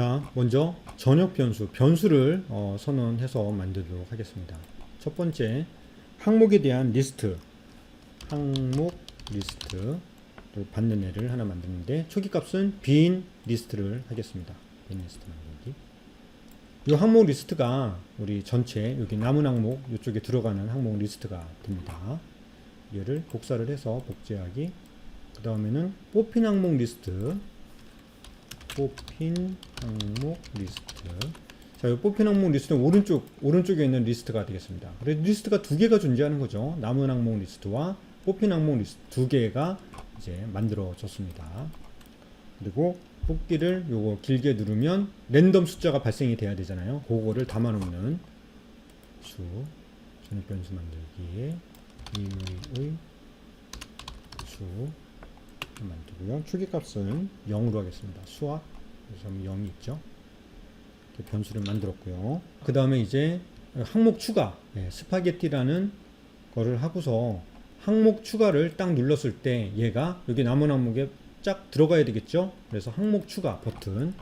자, 먼저 전역 변수를 선언해서 만들도록 하겠습니다. 첫 번째, 항목에 대한 리스트, 항목 리스트를 받는 애를 하나 만드는데 초기 값은 빈 리스트를 하겠습니다. 빈 리스트 만들기. 이 항목 리스트가 우리 전체 여기 남은 항목 이쪽에 들어가는 항목 리스트가 됩니다. 얘를 복사를 해서 복제하기. 그 다음에는 뽑힌 항목 리스트. 뽑힌 항목 리스트. 자, 이 뽑힌 항목 리스트는 오른쪽에 있는 리스트가 되겠습니다. 그래서 리스트가 두 개가 존재하는 거죠. 남은 항목 리스트와 뽑힌 항목 리스트 두 개가 이제 만들어졌습니다. 그리고 뽑기를 요거 길게 누르면 랜덤 숫자가 발생이 돼야 되잖아요. 그거를 담아놓는 수, 전역 변수 만들기에 이의 수 만들고요. 초기값은 0으로 하겠습니다. 수학 그래서 0이 있죠. 이렇게 변수를 만들었고요. 그 다음에 이제 항목 추가, 스파게티라는 거를 하고서 항목 추가를 딱 눌렀을 때 얘가 여기 남은 항목에 쫙 들어가야 되겠죠. 그래서 항목 추가 버튼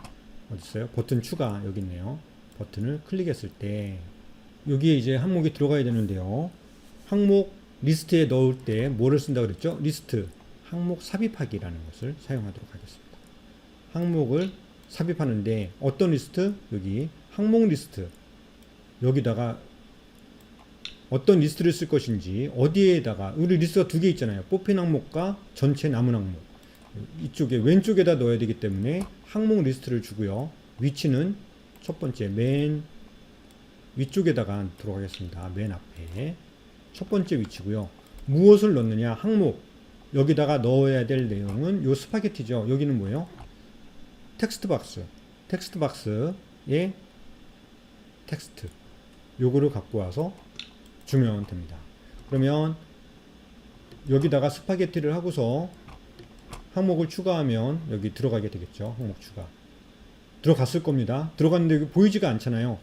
어디 있어요? 버튼 추가 여기 있네요. 버튼을 클릭했을 때 여기에 이제 항목이 들어가야 되는데요. 항목 리스트에 넣을 때 뭐를 쓴다 그랬죠? 리스트 항목 삽입하기라는 것을 사용하도록 하겠습니다. 항목을 삽입하는데 어떤 리스트? 여기 항목 리스트 여기다가 어떤 리스트를 쓸 것인지 어디에다가 우리 리스트가 두 개 있잖아요. 뽑힌 항목과 전체 남은 항목 이쪽에 왼쪽에다 넣어야 되기 때문에 항목 리스트를 주고요. 위치는 첫 번째 맨 위쪽에다가 들어가겠습니다. 맨 앞에 첫 번째 위치고요. 무엇을 넣느냐? 항목 여기다가 넣어야 될 내용은 요 스파게티죠. 여기는 뭐예요? 텍스트 박스. 텍스트 박스에 텍스트. 요거를 갖고 와서 주면 됩니다. 그러면 여기다가 스파게티를 하고서 항목을 추가하면 여기 들어가게 되겠죠. 항목 추가. 들어갔을 겁니다. 들어갔는데 여기 보이지가 않잖아요.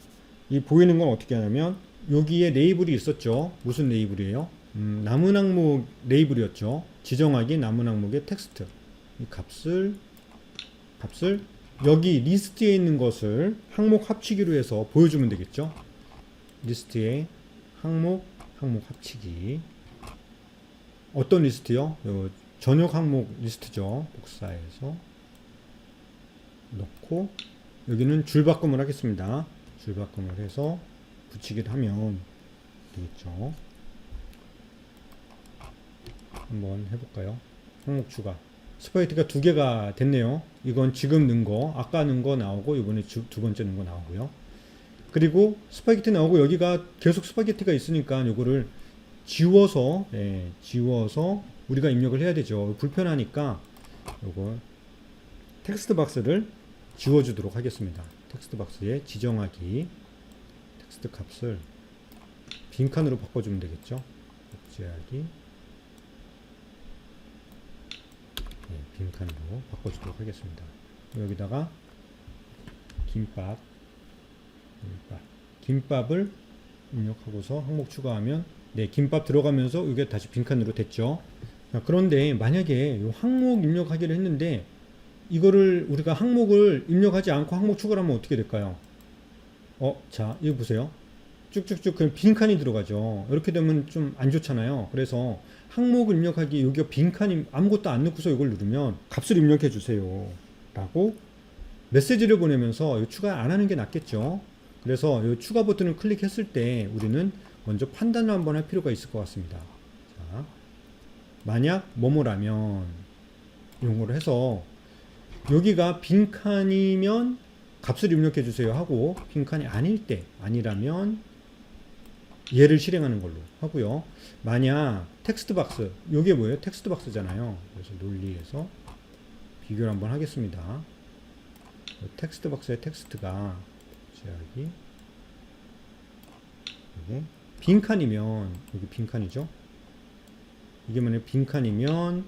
이 보이는 건 어떻게 하냐면 여기에 레이블이 있었죠. 무슨 레이블이에요? 남은 항목 레이블이었죠. 지정하기 남은 항목의 텍스트. 이 값을 여기 리스트에 있는 것을 항목 합치기로 해서 보여주면 되겠죠. 리스트에 항목 합치기. 어떤 리스트요? 전역 항목 리스트죠. 복사해서 넣고 여기는 줄바꿈을 하겠습니다. 줄바꿈을 해서 붙이기를 하면 되겠죠. 한번 해볼까요? 항목 추가. 스파게티가 두 개가 됐네요. 이건 지금 넣은 거, 아까 넣은 거 나오고 이번에 두 번째 넣은 거 나오고요. 그리고 스파게티 나오고 여기가 계속 스파게티가 있으니까 이거를 지워서 우리가 입력을 해야 되죠. 불편하니까 요거 텍스트 박스를 지워주도록 하겠습니다. 텍스트 박스에 지정하기 텍스트 값을 빈칸으로 바꿔주면 되겠죠. 복제하기 빈칸으로 바꿔주도록 하겠습니다. 여기다가 김밥을 입력하고서 항목 추가하면 김밥 들어가면서 이게 다시 빈칸으로 됐죠. 자, 그런데 만약에 이 항목 입력하기를 했는데 이거를 우리가 항목을 입력하지 않고 항목 추가를 하면 어떻게 될까요? 자, 이거 보세요. 쭉쭉쭉 그냥 빈칸이 들어가죠. 이렇게 되면 좀 안 좋잖아요. 그래서 항목을 입력하기 여기가 빈칸이 아무것도 안 넣고서 이걸 누르면 값을 입력해 주세요 라고 메시지를 보내면서 추가 안 하는 게 낫겠죠. 그래서 이 추가 버튼을 클릭했을 때 우리는 먼저 판단을 한번 할 필요가 있을 것 같습니다. 자, 만약 뭐뭐라면 용어를 해서 여기가 빈칸이면 값을 입력해 주세요 하고 빈칸이 아니라면 얘를 실행하는 걸로 하고요. 만약 텍스트 박스, 요게 뭐예요? 텍스트 박스잖아요. 그래서 논리에서 비교를 한번 하겠습니다. 텍스트 박스의 텍스트가 제하기 이게 빈칸이면 여기 빈칸이죠. 이게 만약 빈칸이면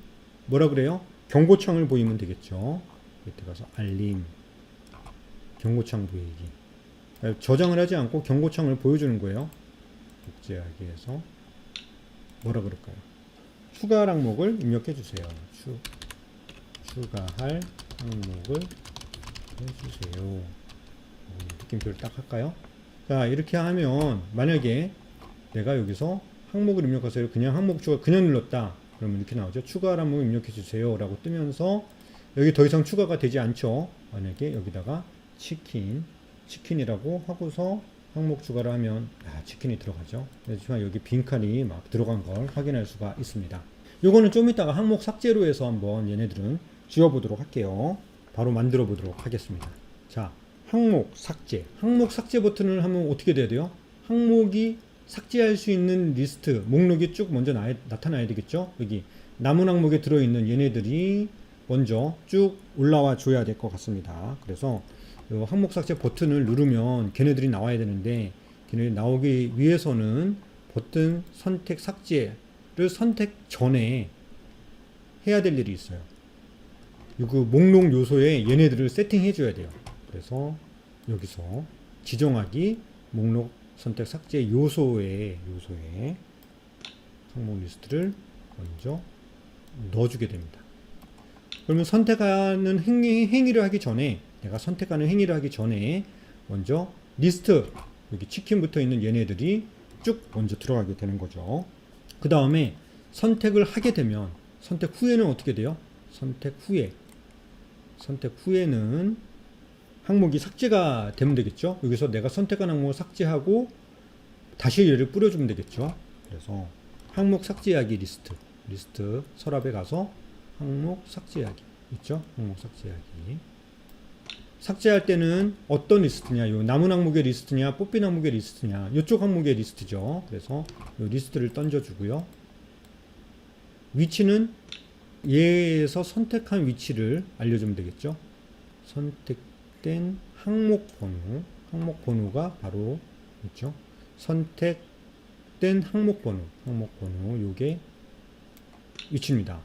뭐라 그래요? 경고창을 보이면 되겠죠. 밑에 가서 알림 경고창 보이기. 저장을 하지 않고 경고창을 보여주는 거예요. 복제하기 해서 뭐라 그럴까요? 추가 항목을 입력해 주세요. 추가할 항목을 해주세요. 느낌표를 딱 할까요? 자, 이렇게 하면 만약에 내가 여기서 항목을 입력하세요. 그냥 항목 추가 그냥 눌렀다. 그러면 이렇게 나오죠. 추가 항목 입력해 주세요 라고 뜨면서 여기 더 이상 추가가 되지 않죠. 만약에 여기다가 치킨이라고 하고서 항목 추가를 하면 치킨이 들어가죠. 하지만 여기 빈칸이 막 들어간 걸 확인할 수가 있습니다. 요거는 좀 이따가 항목 삭제로 해서 한번 얘네들은 지워보도록 할게요. 바로 만들어 보도록 하겠습니다. 자, 항목 삭제. 항목 삭제 버튼을 하면 어떻게 돼야 돼요? 항목이 삭제할 수 있는 리스트, 목록이 쭉 먼저 나타나야 되겠죠? 여기 남은 항목에 들어있는 얘네들이 먼저 쭉 올라와 줘야 될 것 같습니다. 그래서 이 항목 삭제 버튼을 누르면 걔네들이 나와야 되는데 걔네들이 나오기 위해서는 버튼 선택 삭제를 선택 전에 해야 될 일이 있어요. 그 목록 요소에 얘네들을 세팅해 줘야 돼요. 그래서 여기서 지정하기 목록 선택 삭제 요소에 항목 리스트를 먼저 넣어주게 됩니다. 그러면 선택하는 행위를 하기 전에 내가 선택하는 행위를 하기 전에 먼저 리스트 여기 치킨 붙어 있는 얘네들이 쭉 먼저 들어가게 되는 거죠. 그 다음에 선택을 하게 되면 선택 후에는 어떻게 돼요? 선택 후에는 항목이 삭제가 되면 되겠죠. 여기서 내가 선택한 항목을 삭제하고 다시 얘를 뿌려주면 되겠죠. 그래서 항목 삭제하기 리스트 서랍에 가서 항목 삭제하기 있죠. 항목 삭제하기. 삭제할 때는 어떤 리스트냐, 요 남은 항목의 리스트냐, 뽑힌 항목의 리스트냐, 이쪽 항목의 리스트죠. 그래서 요 리스트를 던져주고요. 위치는 얘에서 선택한 위치를 알려주면 되겠죠. 선택된 항목 번호가 바로 있죠. 선택된 항목 번호, 요게 위치입니다.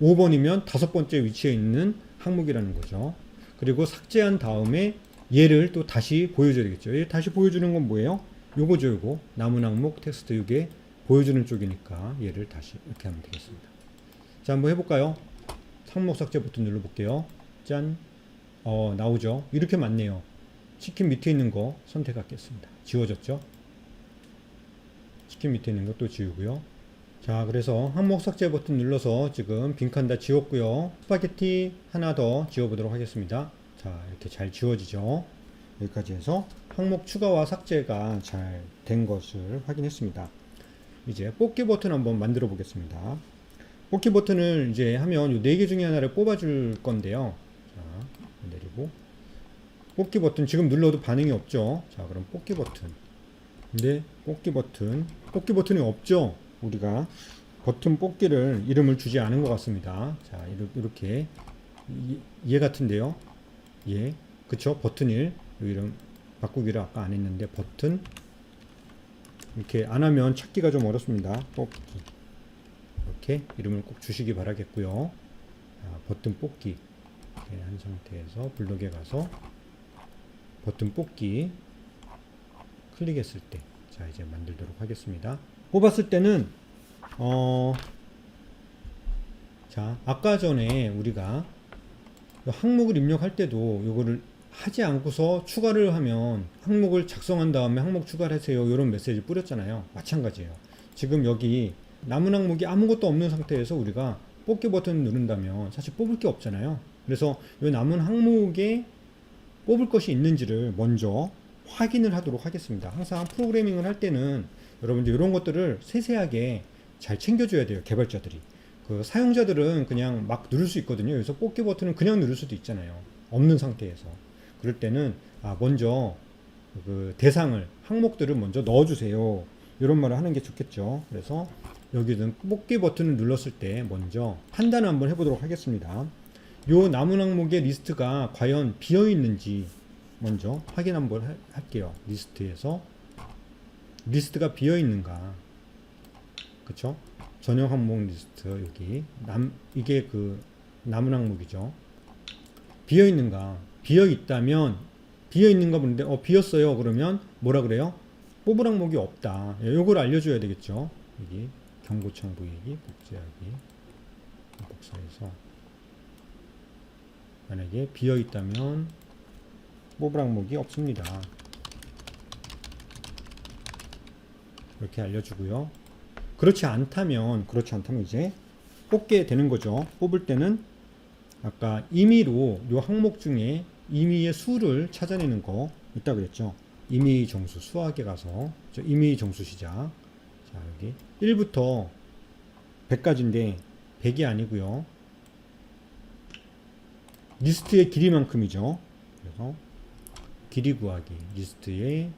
5번이면 5번째 위치에 있는 항목이라는 거죠. 그리고 삭제한 다음에 얘를 또 다시 보여줘야 되겠죠. 얘 다시 보여주는 건 뭐예요? 요거죠, 요거. 남은 항목 텍스트 요게 보여주는 쪽이니까 얘를 다시 이렇게 하면 되겠습니다. 자, 한번 해볼까요? 항목 삭제 버튼 눌러볼게요. 짠. 나오죠. 이렇게 맞네요. 치킨 밑에 있는 거 선택하겠습니다. 지워졌죠? 치킨 밑에 있는 것도 지우고요. 자, 그래서 항목 삭제 버튼 눌러서 지금 빈칸 다 지웠고요. 스파게티 하나 더 지워보도록 하겠습니다. 자, 이렇게 잘 지워지죠. 여기까지 해서 항목 추가와 삭제가 잘 된 것을 확인했습니다. 이제 뽑기 버튼 한번 만들어 보겠습니다. 뽑기 버튼을 이제 하면 이 4개 중에 하나를 뽑아줄 건데요. 자, 내리고 뽑기 버튼 지금 눌러도 반응이 없죠. 자, 그럼 뽑기 버튼. 근데 뽑기 버튼이 없죠. 우리가 버튼 뽑기를 이름을 주지 않은 것 같습니다. 자, 이렇게 얘 같은데요. 얘, 그쵸? 버튼 1 이름 바꾸기를 아까 안 했는데 버튼 이렇게 안 하면 찾기가 좀 어렵습니다. 뽑기 이렇게 이름을 꼭 주시기 바라겠고요. 자, 버튼 뽑기 이렇게 한 상태에서 블록에 가서 버튼 뽑기 클릭했을 때, 자, 이제 만들도록 하겠습니다. 뽑았을 때는 자, 아까 전에 우리가 항목을 입력할 때도 요거를 하지 않고서 추가를 하면 항목을 작성한 다음에 항목 추가를 하세요 이런 메시지 뿌렸잖아요. 마찬가지예요. 지금 여기 남은 항목이 아무것도 없는 상태에서 우리가 뽑기 버튼 누른다면 사실 뽑을 게 없잖아요. 그래서 이 남은 항목에 뽑을 것이 있는지를 먼저 확인을 하도록 하겠습니다. 항상 프로그래밍을 할 때는 여러분들 이런 것들을 세세하게 잘 챙겨줘야 돼요. 개발자들이. 그 사용자들은 그냥 막 누를 수 있거든요. 여기서 뽑기 버튼은 그냥 누를 수도 있잖아요. 없는 상태에서. 그럴 때는 먼저 그 대상을 항목들을 먼저 넣어주세요. 이런 말을 하는 게 좋겠죠. 그래서 여기는 뽑기 버튼을 눌렀을 때 먼저 판단을 한번 해보도록 하겠습니다. 요 남은 항목의 리스트가 과연 비어 있는지 먼저 확인 한번 할게요. 리스트가 비어 있는가? 그쵸? 전용 항목 리스트 여기 이게 그 남은 항목이죠. 비어 있는가? 비어 있다면 비어 있는가 보는데 비었어요. 그러면 뭐라 그래요? 뽑을 항목이 없다. 요걸 알려줘야 되겠죠. 여기 경고창 보이기 복제하기 복사해서 만약에 비어 있다면 뽑을 항목이 없습니다. 이렇게 알려주고요. 그렇지 않다면 이제 뽑게 되는 거죠. 뽑을 때는 아까 임의로 요 항목 중에 임의의 수를 찾아내는 거 있다 그랬죠. 임의 정수 수학에 가서 임의 정수 시작. 자, 여기 1부터 100까지인데 100이 아니고요. 리스트의 길이만큼이죠. 그래서 길이 구하기, 리스트의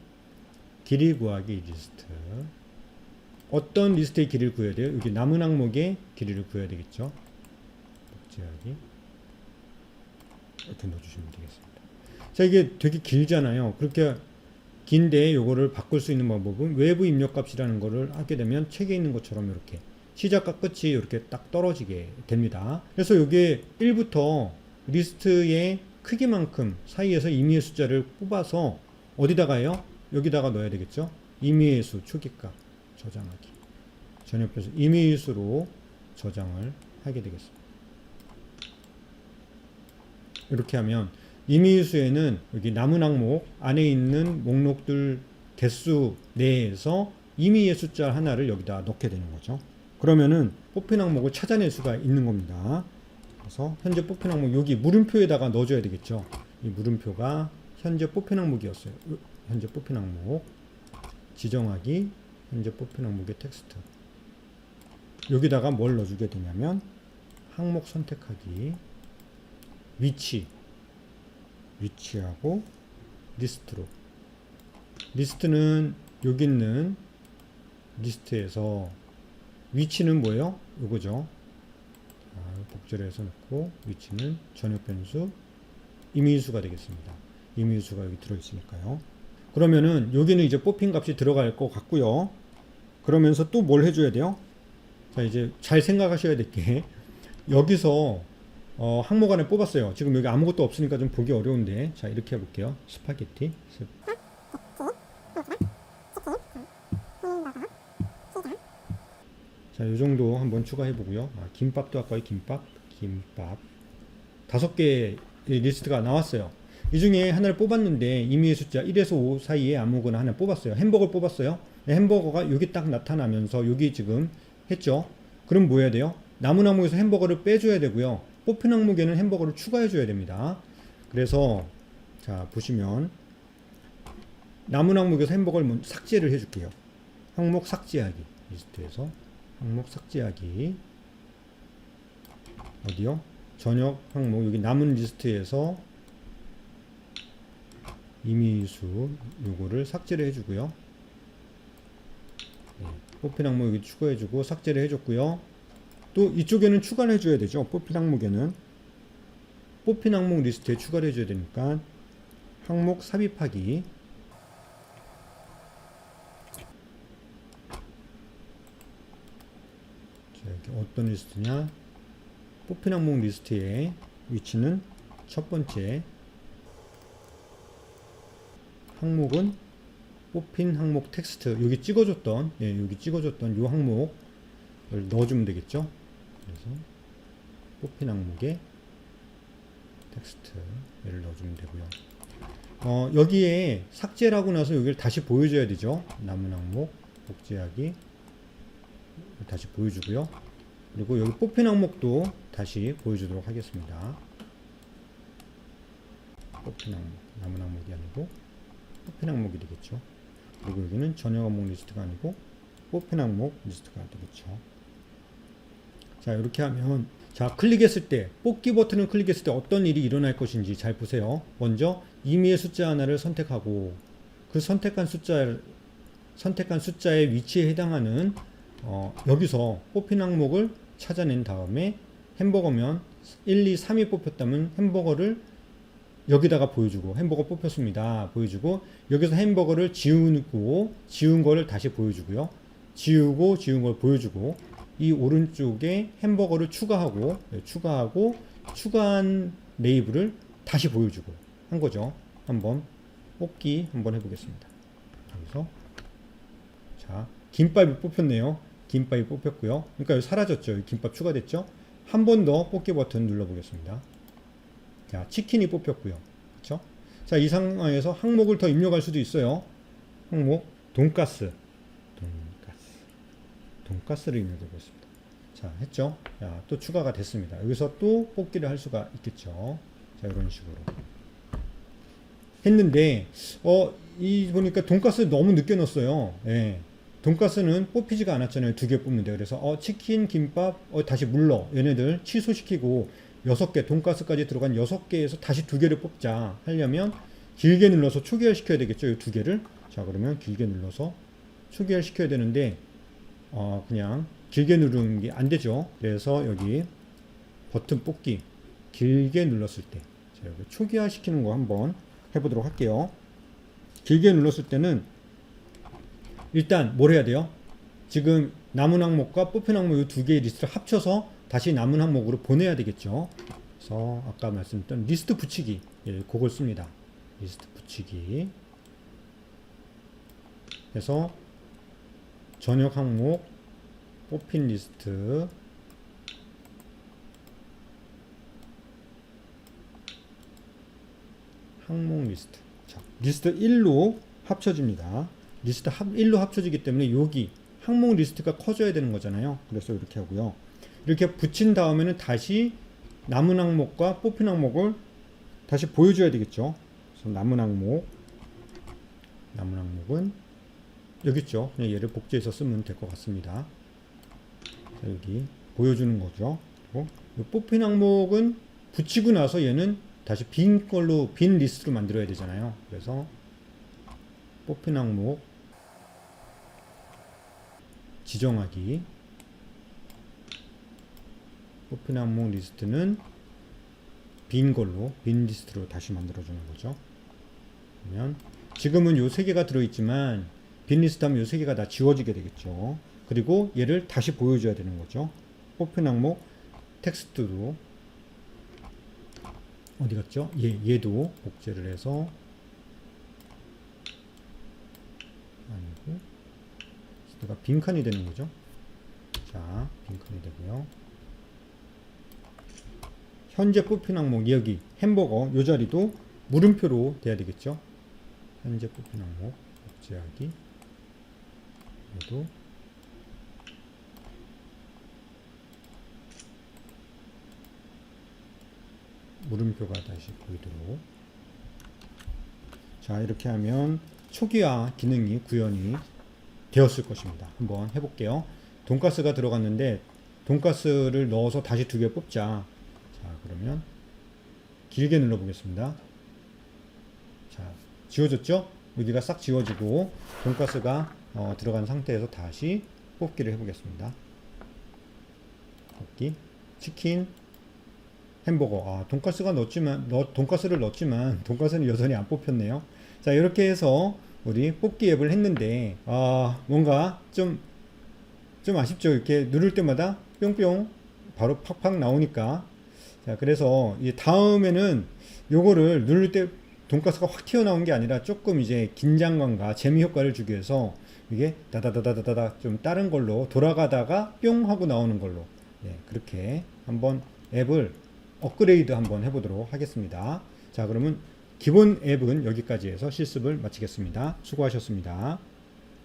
길이 구하기 리스트. 어떤 리스트의 길이를 구해야 돼요? 여기 남은 항목의 길이를 구해야 되겠죠. 복제하기. 이렇게 넣어주시면 되겠습니다. 자, 이게 되게 길잖아요. 그렇게 긴데 요거를 바꿀 수 있는 방법은 외부 입력값이라는 거를 하게 되면 책에 있는 것처럼 이렇게 시작과 끝이 이렇게 딱 떨어지게 됩니다. 그래서 요게 1부터 리스트의 크기만큼 사이에서 임의의 숫자를 뽑아서 어디다가요? 여기다가 넣어야 되겠죠. 임의의 수 초기값 저장하기. 전역표에서 임의의 수로 저장을 하게 되겠습니다. 이렇게 하면 임의의 수에는 여기 남은 항목 안에 있는 목록들 개수 내에서 임의의 숫자 하나를 여기다 넣게 되는 거죠. 그러면은 뽑힌 항목을 찾아낼 수가 있는 겁니다. 그래서 현재 뽑힌 항목 여기 물음표에다가 넣어줘야 되겠죠. 이 물음표가 현재 뽑힌 항목이었어요. 현재 뽑힌 항목 지정하기 현재 뽑힌 항목의 텍스트 여기다가 뭘 넣어주게 되냐면 항목 선택하기 위치하고 리스트로 리스트는 여기 있는 리스트에서 위치는 뭐예요? 요거죠. 복제를 해서 넣고 위치는 전역 변수 임의수가 되겠습니다. 임의수가 여기 들어있으니까요. 그러면은 여기는 이제 뽑힌 값이 들어갈 것 같고요. 그러면서 또 뭘 해줘야 돼요? 자, 이제 잘 생각하셔야 될 게 여기서 항목 안에 뽑았어요. 지금 여기 아무것도 없으니까 좀 보기 어려운데 자 이렇게 해볼게요. 스파게티 자, 요 정도 한번 추가해 보고요. 김밥도 할까요? 김밥 5개의 리스트가 나왔어요. 이 중에 하나를 뽑았는데 임의의 숫자 1에서 5 사이에 아무거나 하나 뽑았어요. 햄버거를 뽑았어요. 햄버거가 여기 딱 나타나면서 여기 지금 했죠. 그럼 뭐 해야 돼요? 남은 항목에서 햄버거를 빼줘야 되고요. 뽑힌 항목에는 햄버거를 추가해 줘야 됩니다. 그래서 자 보시면 남은 항목에서 햄버거를 먼저 삭제를 해 줄게요. 항목 삭제하기 리스트에서 항목 삭제하기 어디요? 전역 항목 여기 남은 리스트에서 임의수 요거를 삭제를 해주고요. 네, 뽑힌 항목 여기 추가해주고 삭제를 해줬고요. 또 이쪽에는 추가를 해줘야 되죠. 뽑힌 항목에는 뽑힌 항목 리스트에 추가를 해줘야 되니까 항목 삽입하기 자, 이렇게 어떤 리스트냐 뽑힌 항목 리스트의 위치는 첫 번째 항목은 뽑힌 항목 텍스트 여기 찍어줬던 여기 찍어줬던 요 항목을 넣어주면 되겠죠. 그래서 뽑힌 항목에 텍스트를 넣어주면 되고요. 여기에 삭제를 하고 나서 여기를 다시 보여줘야 되죠. 남은 항목 복제하기 다시 보여주고요. 그리고 여기 뽑힌 항목도 다시 보여주도록 하겠습니다. 뽑힌 항목 남은 항목이 아니고 뽑힌 항목이 되겠죠. 그리고 여기는 전역 항목 리스트가 아니고 뽑힌 항목 리스트가 되겠죠. 자 이렇게 하면 자 클릭했을 때 뽑기 버튼을 클릭했을 때 어떤 일이 일어날 것인지 잘 보세요. 먼저 임의의 숫자 하나를 선택하고 그 선택한 숫자의 위치에 해당하는 여기서 뽑힌 항목을 찾아낸 다음에 햄버거면 1, 2, 3이 뽑혔다면 햄버거를 여기다가 보여주고 햄버거 뽑혔습니다. 보여주고 여기서 햄버거를 지우고 지운 거를 다시 보여주고요. 지우고 지운 걸 보여주고 이 오른쪽에 햄버거를 추가하고 추가한 레이블을 다시 보여주고 한 거죠. 한번 뽑기 한번 해보겠습니다. 여기서 자 김밥이 뽑혔네요. 김밥이 뽑혔고요. 그러니까 여기 사라졌죠. 김밥 추가됐죠. 한 번 더 뽑기 버튼 눌러 보겠습니다. 자 치킨이 뽑혔고요. 그렇죠? 자, 이 상황에서 항목을 더 입력할 수도 있어요. 항목 돈가스를 입력해 보겠습니다. 자, 했죠? 자, 또 추가가 됐습니다. 여기서 또 뽑기를 할 수가 있겠죠. 자, 이런 식으로 했는데 이 보니까 돈가스 너무 늦게 넣었어요. 예. 돈가스는 뽑히지가 않았잖아요. 2개 뽑는데. 그래서 치킨, 김밥, 다시 물러. 얘네들 취소시키고 6개, 돈가스까지 들어간 6개에서 다시 2개를 뽑자 하려면 길게 눌러서 초기화 시켜야 되겠죠. 이 2개를. 자, 그러면 길게 눌러서 초기화 시켜야 되는데 그냥 길게 누르는 게 안 되죠. 그래서 여기 버튼 뽑기 길게 눌렀을 때, 자, 여기 초기화 시키는 거 한번 해보도록 할게요. 길게 눌렀을 때는 일단 뭘 해야 돼요? 지금 남은 항목과 뽑힌 항목 이 2개의 리스트를 합쳐서 다시 남은 항목으로 보내야 되겠죠. 그래서 아까 말씀드렸던 리스트 붙이기, 예, 그걸 씁니다. 리스트 붙이기 해서 전역 항목 뽑힌 리스트 항목 리스트, 자, 리스트 1로 합쳐집니다. 리스트 1로 합쳐지기 때문에 여기 항목 리스트가 커져야 되는 거잖아요. 그래서 이렇게 하고요. 이렇게 붙인 다음에는 다시 남은 항목과 뽑힌 항목을 다시 보여줘야 되겠죠. 그래서 남은 항목은 여기 있죠. 그냥 얘를 복제해서 쓰면 될 것 같습니다. 자, 여기 보여주는 거죠. 그리고 뽑힌 항목은 붙이고 나서 얘는 다시 빈 리스트로 만들어야 되잖아요. 그래서 뽑힌 항목 지정하기, 뽑힌 항목 리스트는 빈 리스트로 다시 만들어주는 거죠. 그러면 지금은 요 3개가 들어있지만 빈 리스트 하면 요 3개가 다 지워지게 되겠죠. 그리고 얘를 다시 보여줘야 되는 거죠. 뽑힌 항목 텍스트도 어디 갔죠? 얘도 복제를 해서 아니고 리스트가 빈칸이 되는 거죠. 자, 빈칸이 되고요. 현재 뽑힌 항목 여기 햄버거 요 자리도 물음표로 돼야 되겠죠. 현재 뽑힌 항목 복제하기, 얘도 물음표가 다시 보이도록. 자, 이렇게 하면 초기화 기능이 구현이 되었을 것입니다. 한번 해볼게요. 돈가스가 들어갔는데 돈가스를 넣어서 다시 2개 뽑자. 자, 그러면 길게 눌러 보겠습니다. 자, 지워졌죠? 여기가 싹 지워지고 돈가스가 들어간 상태에서 다시 뽑기를 해보겠습니다. 뽑기, 치킨, 햄버거. 돈가스를 넣었지만 돈가스는 여전히 안 뽑혔네요. 자, 이렇게 해서 우리 뽑기 앱을 했는데 뭔가 좀 아쉽죠. 이렇게 누를 때마다 뿅뿅 바로 팍팍 나오니까. 자, 그래서 이 다음에는 요거를 누를 때 돈가스가 확 튀어나온 게 아니라 조금 이제 긴장감과 재미 효과를 주기 위해서 이게 다다다다다다 좀 다른 걸로 돌아가다가 뿅 하고 나오는 걸로, 네, 그렇게 한번 앱을 업그레이드 한번 해보도록 하겠습니다. 자, 그러면 기본 앱은 여기까지 해서 실습을 마치겠습니다. 수고하셨습니다.